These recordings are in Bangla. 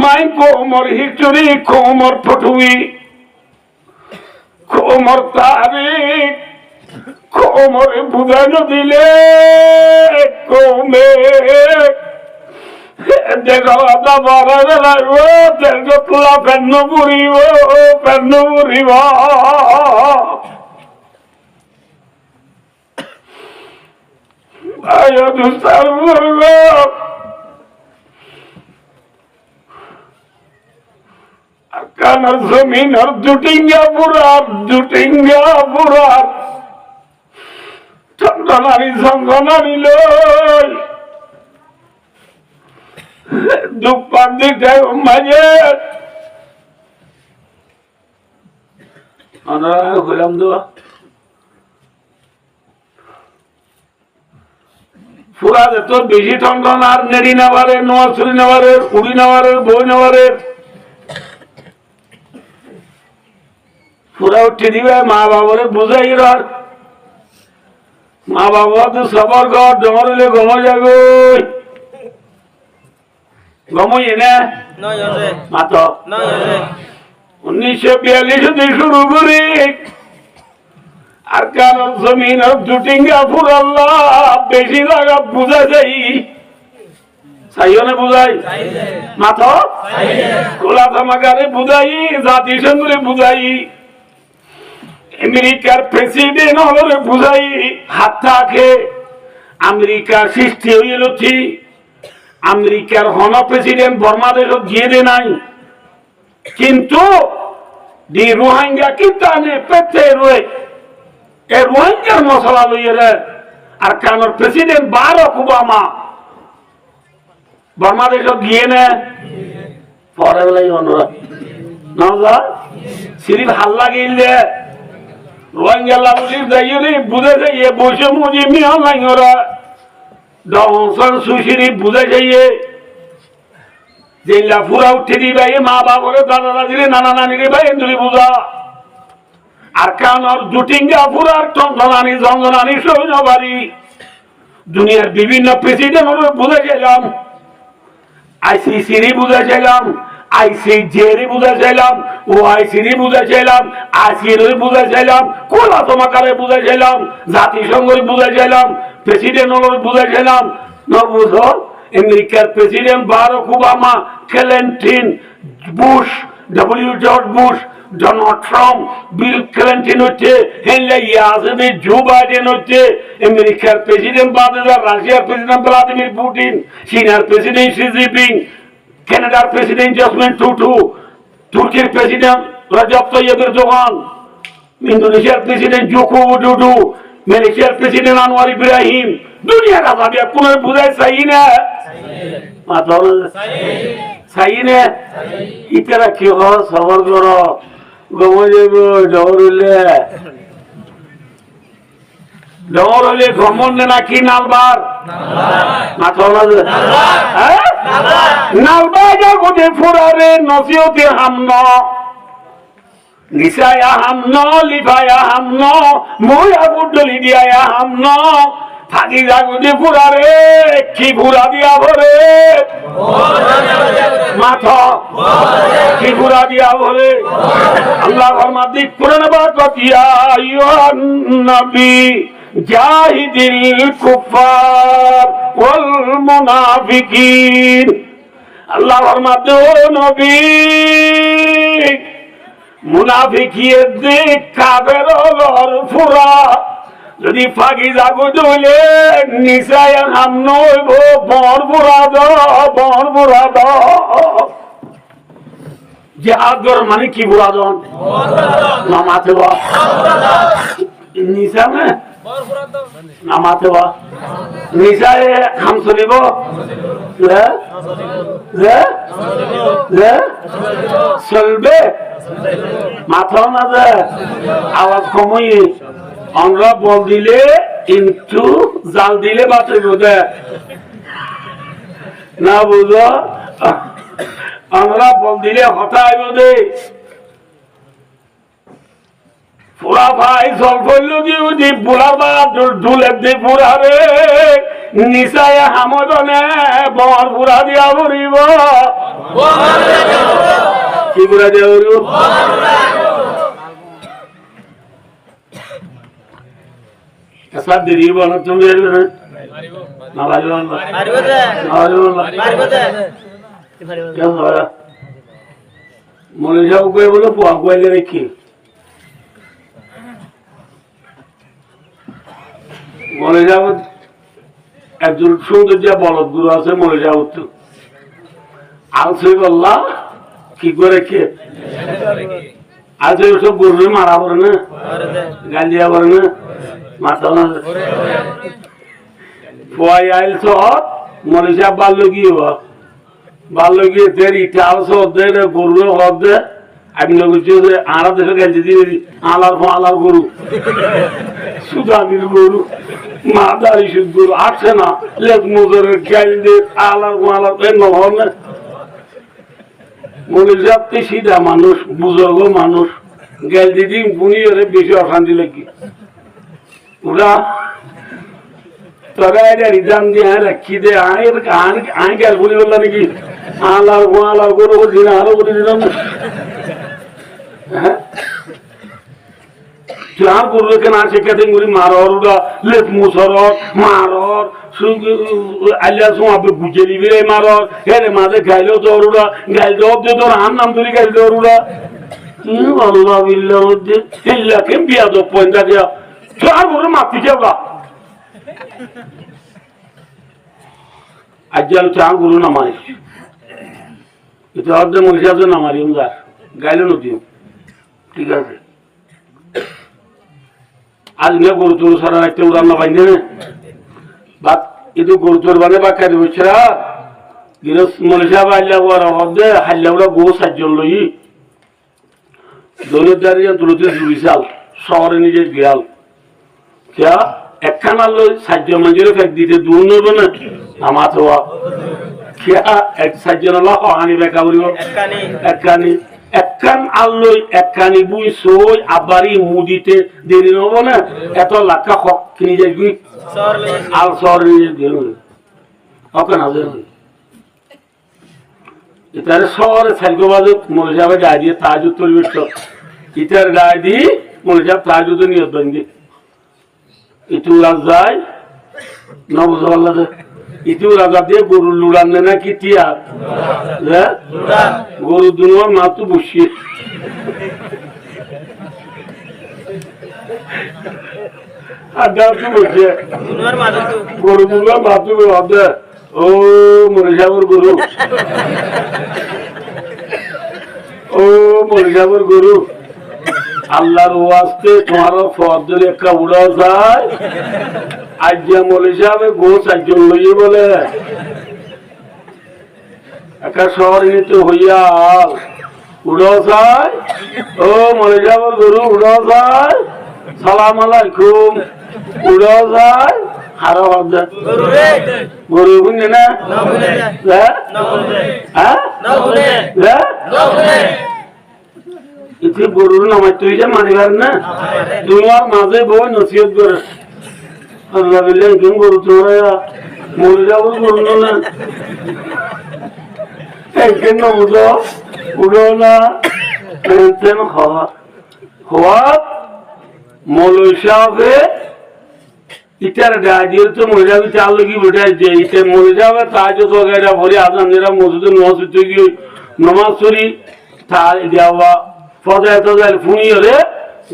মাই কোমর হিস্টোরি, কোমর ফটুই, কোমর তারিখ, কোমরে বুঝানো দিলে কমে দেখো বড় লাগবো দেখো তোলা পেন্ন পুরিব পেন্ন পুরিব দুস্তার করব কানার জমিন আর জুটিঙ্গা পুরার চন্দনারি চন্দনারি লই দুপার দিকে মাঝে হলাম দেওয়া পুরা যেত বেশি ঠনঠন আর নেড়ি নেওয়ারের নোয়াছুরি নেওয়ারের উড়ি নেওয়ারের বই নেওয়ারের পুরা উঠে দিবে মা বাবারে বুঝাই রাখ মা বাবা তো সবার ঘর ডমরলে গম যাবে গমই এনে মাত 1942 থেকে শুরু করি আর কারণ জমিন জুটিঙ্গা ফুরাল্লা বেশি জায়গা বুঝা যাই চাইও না বুঝাই মাথ খোলা তামাকারে বুঝাই জাতিসংঘরে বুঝাই আমেরিকার প্রেসিডেন্ট হলে বুঝাই হাত থাকে আমেরিকা সৃষ্টি হইল ঠিক আমেরিকার হন প্রেসিডেন্ট বাংলাদেশ গিয়ে দে নাই কিন্তু দি রোহিঙ্গা কিতানে পেতে রয়ে এ রোহিঙ্গার মশলা লইয়ে রে আর কানোর প্রেসিডেন্ট বারাক ওবামা বাংলাদেশ গিয়ে নে পরে বলাই অনুরাগ না সিরিফ হাল্লা গিয়ে রোহিঙ্গা লাগুলির যাইয়ে বুঝে যাইয়ে বসে মুজি মিয়া নাই ওরা ডংসন সুশিরি বুঝে যাইয়ে যে লাফুরা উঠে দিবে মা বাবা দাদা দাদিরে নানা নানিরে ভাই এন্দুরি বুঝা আর কানোর জুটিঙ্গা ফুরার টনটনানি জঙ্গনানি সৈন্যবাড়ি দুনিয়ার বিভিন্ন প্রেসিডেন্ট বুঝে গেলাম আইসিসিরি বুঝে গেলাম আইসিজেরি বুঝে গেলাম ওআইসিরি বুঝে গেলাম আসির বুঝে গেলাম কোলা তোমাকারে বুঝে গেলাম জাতিসংঘ বুঝে গেলাম প্রেসিডেন্ট বুঝে গেলাম না বুঝো আমেরিকার president Barack Obama Clinton Bush W George Bush Donald Trump Bill Clinton হচ্ছে হেনলে ইয়াজেবে জো বাইডেন হচ্ছে আমেরিকার প্রেসিডেন্ট বাদেদার রাশিয়ার প্রেসিডেন্ট ভ্লাদিমির পুতিন চীনের প্রেসিডেন্ট শি জিনপিং কানাডার প্রেসিডেন্ট জসমিন টুটু তুর্কির প্রেসিডেন্ট রজব তয়্যিব এরদোগান ইন্দোনেশিয়ার প্রেসিডেন্ট জোকো উইদোদো মালয়েশিয়ার প্রেসিডেন্ট আনোয়ার ইব্রাহিম দুনিয়া का भाभी কোন বুঝাই सही না মাতল सही না ইতরা কি हो সবর করো গমজেব ডরলে ভ্রমণ নাকি নালবার মাতল হ্যাঁ নালবা জগতে ফুরারে নসিয়তে হামনা নিসায়া হামনা লিফায়া হামনা মোয়া বুডলি দিয়া হামনা থাকি জাগতে ফুরারে কি ফুরা দিয়া ভরে মাথা কি ফুরা দিয়া ভরে আল্লাহ ফরমাতি কোরআন বাত ইয়া আইয়ুহান নবী জাহিদিল কুফার ওয়াল মুনাফিকিন আল্লাহ ফরমাতে ও নবী মুনাফিকিয়ে দেখ কাফের ঘর ফুরা যদি ফাঁকি যাবো দইলে নিশায় হাম নইব বর বুড়া দ জিহাদ মানে কি বুড়া দন নামাতে বা নিশা মে নামাতে বা নিশায় হাম চলিব চলবে মাথাও না যে আওয়াজ কমই আমরা বল দিলে কিন্তু জাল দিলে বাঁচে বোঝে না বুঝো আমরা বল দিলে হঠাৎ বোঝে পুরা ভাই জল করল কি বুড়া বা ঢুলে দি পুরা রে নিশায় হামদনে বর পুরা দিয়া ভরিব কি করে দেব সব দেরি বলো তুমি না মনে যাও করে বলো পোয়া গোয়ালে রেখে মনে যাও একজন সুন্দর যে বলদ গুরু আছে মনে যাও তো আলসে বললা কি করে কে আজ সব গরু মারা পড়ে না গালিয়া পড়ে না মাথা না পোয়াই আইল সব মনে সাহেব বাল্য কি বাল্য গিয়ে দেরি চাল সব দেয় গরু হব দে আমি লোক আড়া দেশে গেছে দিয়ে আলার গরু সুদানির গরু মা দাঁড়ি সুদ গরু আসছে না লেখ মজুরের খেয়াল দিয়ে আলার নহর না মনে যাতে সিধা মানুষ বুজুর্গ মানুষ গেল দিদি বুনি ওরে বেশি অশান্তি লাগি ওরা তোরা এটা রিটার্ন দিয়ে রাখি দে আই গেল বলি বললো নাকি আলার গরু দিন আরো বলে দিলাম হ্যাঁ আর গরুকে না শেখাতে মারর ওরা লেপ মুসর মারর আলিয়া আপনি বুঝে দিবি রে মারর হ্যাঁ মাঝে গাইলেও তো ওরা গাইল দেওয়া তোর আম নাম ধরে গাইল দেওয়ার ওরা আল্লাহ বিল্লাহ এলাকে বিয়া দো পয়সা দেওয়া আর গরু মাতি যাওয়া আজ চা গরু নামাই এটা অর্ধে মহিষা তো নামারি গাইলে নদী ঠিক আছে আজ নিয়ে গরু তোর সারা রাখতে উড়ান না পাইনি বা কিন্তু গরু তোর বানে বা খাই বছরা গিরস মনীষা বাইলা ওরা হদে হাইলা ওরা গো সাতজন লই দৌলত দাঁড়িয়ে তুলতে বিশাল শহরে নিজে গিয়াল क्या একখানা লই সাতজন মানুষের ফেক দিতে দূর নেব না আমার তো क्या এক সাতজন হানি বেকা বলিব একখানি একখান আল্লই একখানি বুই সই আবারই মুদিতে দেরি নব না এত লাখা হক কিনে যাবি আল শহর নিয়ে গেল ওকে না এটার শহরে সাইকোবাদে মনে যাবে গায়ে দিয়ে তাজুদ তৈরি ইটার গায়ে দিয়ে মনে যাব তাজুদ নিয়ত বান্ধি ইটু রাজায় নবজওয়াল্লা ইটু রাজা দিয়ে গরু লুড়ান না কি টিয়া গরু দুনোর মাতু বসিয়ে বসিয়ে গরু দুনোর মাতু হবে ও মরিসাবর গরু ও মরিসাবর গরু আল্লাহর ওয়াস্তে তোমার ফর্দের একটা উড়া যায় আজ যে মরিসাবে গোস একজন লইয়ে বলে একটা শহর নিতে হইয়া উড়া যায় ও মরিসাবর গরু উড়া যায় সালাম আলাইকুম উড়া যায় হারা হবে গরু বুঝে না ইতি গরুর নামাজ তুই যে মানিবার না তোমার মাঝে বই নসিহত করে আল্লাহ বিল্লাহ কেন গরু তোরা মরে যাবো গরু না একদিন উড়ো না হওয়া মৌলভী সাহেবে ইটার গাড়ি তো মরে যাবে চাল কি বেটাই যে ইটা মরে যাবে তাই তো গাড়িটা ভরে আজানেরা মসজিদে নমাজ গিয়ে নমাজ পড়ি তাই দেওয়া ফজায় তজায় ফুনি হলে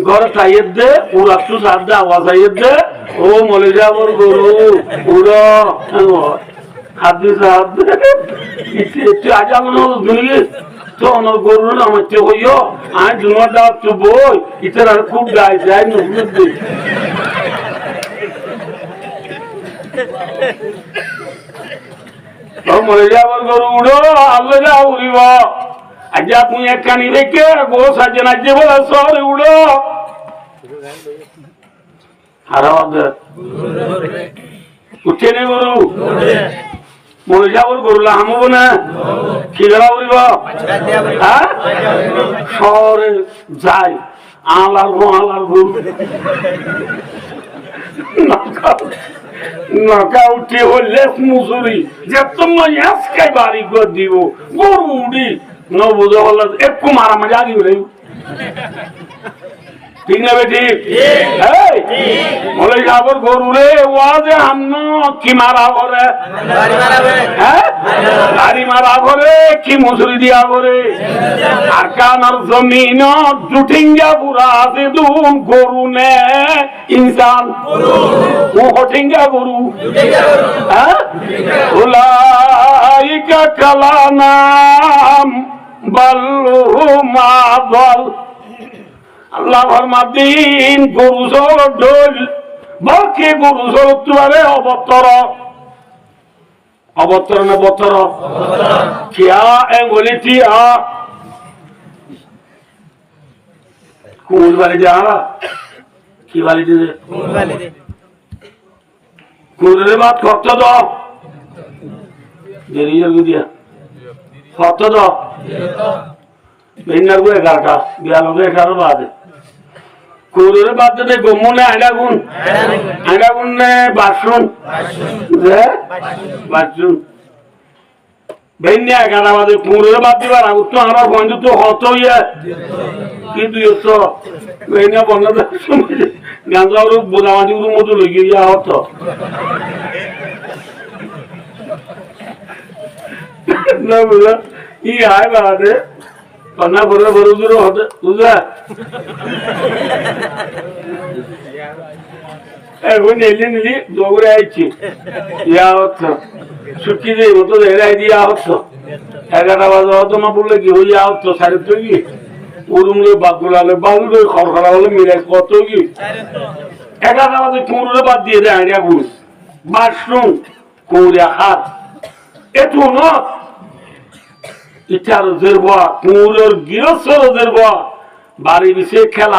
ঘরে টাইয়ের দে ওরা একটু সার দে আওয়াজ আইয়ের দে ও মরে যাবর গরু উড়ো হাত দিয়ে হাত দে একটু আজা মনে হলো ধুনিয়ে তো আমার গরু না আমার চে হইও আমি দুমার দাওয়াত তো বই ইটার আর খুব গায়ে যায় নজরুল দে মরে যাবার গরু উড়ো আল্লাহ যা উড়িব আজ আপনি একখানি রেখে গো সাজেন আজ বলে শহরে উড়ো হারা উঠে নে গরু মরে যাবার গরু লাহামব না কি গলা উড়িব হ্যাঁ শহরে যায় আলার গরু নকা উঠে হলে মুসুরি যে তোমার আজকে বাড়ি করে দিব গরু উড়ি নো বুঝো বললো একটু মারামারি আগে বলে ঠিক না বেটি বলে যাবর গরু রে ওয়াজে হামন কি মারা করে হ্যাঁ গাড়ি মারা করে কি মজুরি দিয়া করে আর কানার জমিন জুঠিঙ্গা পুরা আছে দুন গরু নে ইনসান ও হঠিঙ্গা গরু হ্যাঁ উলাইকা কালানাম বাল্লু মা বল আল্লাহ ফরমাদিন গরু জল ঢোল বলকে গরু জল তুয়ারে অবতর অবতর না বতর কিয়া এঙ্গলি টিয়া কোন বাড়ি যা কি বাড়ি দে কোনের বাদ কত দাও দেরি হয়ে দিয়া কত দাও মেনার গো 11টা 11 বাজে কোরের বাদ দে গমনে আইডা গুন নে বাসন বাসন বেন্যা 11 বাজে কোরের বাদ দিবার আগ তো আমার বন্ধু তো হত হইয়া কি তুই তো বেন্যা বন্ধ গাঁজার বোঝামাজি মতো লইগে ইয়া হত না বুঝা ই আয় বাদে কন্যা বড় বড় দূর হতে বুঝা এখন এলি নিলি দৌড়ে আইছি ইয়া হচ্ছে ছুটি দিয়ে মতো এরাই দিয়া হচ্ছে 11টা বাজে হতো না বললে কি হইয়া হতো সাড়ে তো কি উরুমলে বাগুলালে বাগুলে খড়খড়া হলে মিরাজ কত কি 11টা বাজে কুমড়ে বাদ দিয়ে দেয় আইডিয়া ঘুষ বাসরুম কুমড়িয়া হাত এটু না ইটার জেরবা কুমড়ের গিরস্বর জেরবা বাড়ি বিষয়ে খেলা